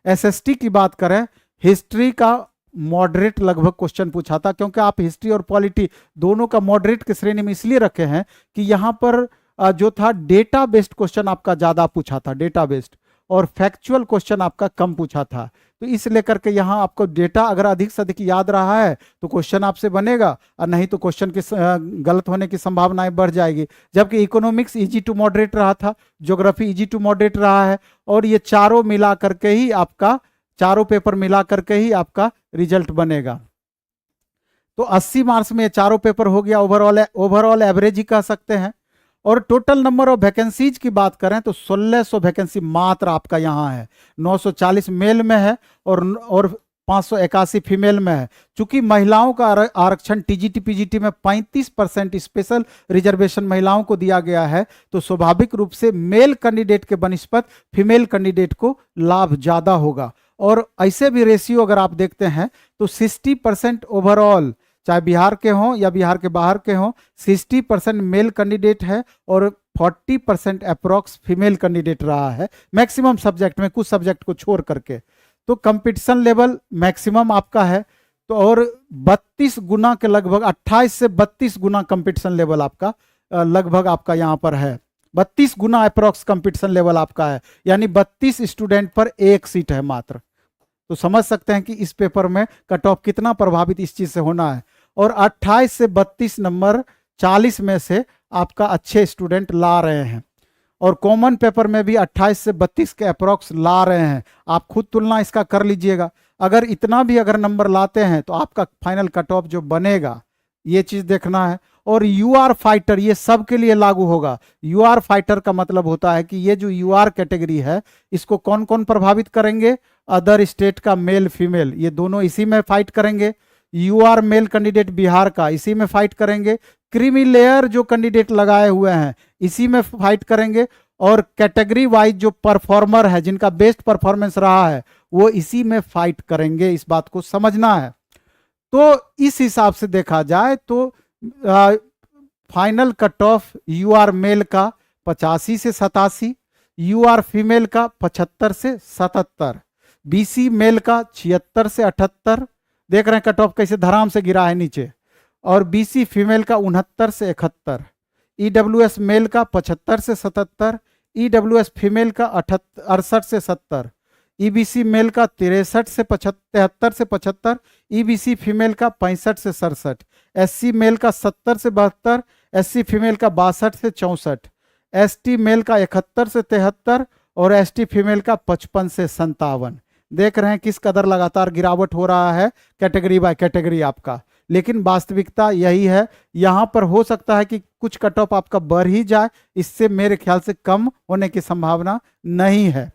SST की बात करें, हिस्ट्री का मॉडरेट लगभग क्वेश्चन पूछा था, क्योंकि आप हिस्ट्री और पॉलिटी दोनों का मॉडरेट की श्रेणी में इसलिए रखे हैं कि यहाँ पर जो था डेटा बेस्ड क्वेश्चन आपका ज्यादा पूछा था, डेटा बेस्ड, और फैक्चुअल क्वेश्चन आपका कम पूछा था। तो इस लेकर के यहाँ आपको डेटा अगर अधिक से अधिक याद रहा है तो क्वेश्चन आपसे बनेगा, और नहीं तो क्वेश्चन की गलत होने की संभावनाएं बढ़ जाएगी। जबकि इकोनॉमिक्स इजी टू मॉडरेट रहा था, ज्योग्राफी इजी टू मॉडरेट रहा है, और ये चारों मिला करके ही आपका, चारों पेपर मिला करके ही आपका रिजल्ट बनेगा। तो 80 मार्क्स में ये चारों पेपर हो गया, ओवरऑल एवरेज ही कह सकते हैं। और टोटल नंबर ऑफ वैकेंसीज की बात करें तो 1600 वैकेंसी मात्र आपका यहाँ है, 940 मेल में है और 581 फीमेल में है। चूंकि महिलाओं का आरक्षण टीजीटी पीजीटी में 35% स्पेशल रिजर्वेशन महिलाओं को दिया गया है, तो स्वाभाविक रूप से मेल कैंडिडेट के बनिस्पत फीमेल कैंडिडेट को लाभ ज्यादा होगा। और ऐसे भी रेशियो अगर आप देखते हैं तो 60% ओवरऑल, चाहे बिहार के हों या बिहार के बाहर के हों, 60% मेल कैंडिडेट है और 40% अप्रोक्स फीमेल कैंडिडेट रहा है मैक्सिमम सब्जेक्ट में, कुछ सब्जेक्ट को छोड़ करके। तो कंपटीशन लेवल मैक्सिमम आपका है। तो और 32 गुना के लगभग, 28 से 32 गुना कंपटीशन लेवल आपका लगभग आपका यहाँ पर है, 32 गुना अप्रोक्स कंपटीशन लेवल आपका है, यानी 32 स्टूडेंट पर एक सीट है मात्र। तो समझ सकते हैं कि इस पेपर में कट ऑफ कितना प्रभावित इस चीज से होना है। और 28 से 32 नंबर 40 में से आपका अच्छे स्टूडेंट ला रहे हैं, और कॉमन पेपर में भी 28 से 32 के अप्रोक्स ला रहे हैं। आप खुद तुलना इसका कर लीजिएगा, अगर इतना भी अगर नंबर लाते हैं तो आपका फाइनल कट ऑफ जो बनेगा, ये चीज देखना है। और यू आर फाइटर, ये सब के लिए लागू होगा। यू आर फाइटर का मतलब होता है कि ये जो यू आर कैटेगरी है, इसको कौन कौन प्रभावित करेंगे, अदर स्टेट का मेल फीमेल, ये दोनों इसी में फाइट करेंगे। You are male candidate Bihar का, इसी में फाइट करेंगे। क्रीमी लेयर जो कैंडिडेट लगाए हुए हैं, इसी में फाइट करेंगे। और कैटेगरी वाइज जो परफॉर्मर है, जिनका बेस्ट परफॉर्मेंस रहा है, वो इसी में फाइट करेंगे। इस बात को समझना है। तो इस हिसाब से देखा जाए तो final cut off U are male का 85 से 87, यू आर फीमेल का 75 से 77, बीसी मेल का 76 से 78, देख रहे हैं कट ऑफ कैसे धराम से गिरा है नीचे, और बीसी फीमेल का 69 से 71, ईडब्ल्यूएस मेल का 75 से 77, ईडब्ल्यूएस फीमेल का 68 से 70, ईबीसी मेल का 63 से 73 से 75, ईबीसी फीमेल का 65 से 67, एससी मेल का 70 से 72, एससी फीमेल का 62 से 64, एसटी मेल का 71 से 73 और एसटी फीमेल का 55 से 57। देख रहे हैं किस कदर लगातार गिरावट हो रहा है कैटेगरी बाय कैटेगरी आपका। लेकिन वास्तविकता यही है, यहाँ पर हो सकता है कि कुछ कट ऑफ आपका बढ़ ही जाए, इससे मेरे ख्याल से कम होने की संभावना नहीं है।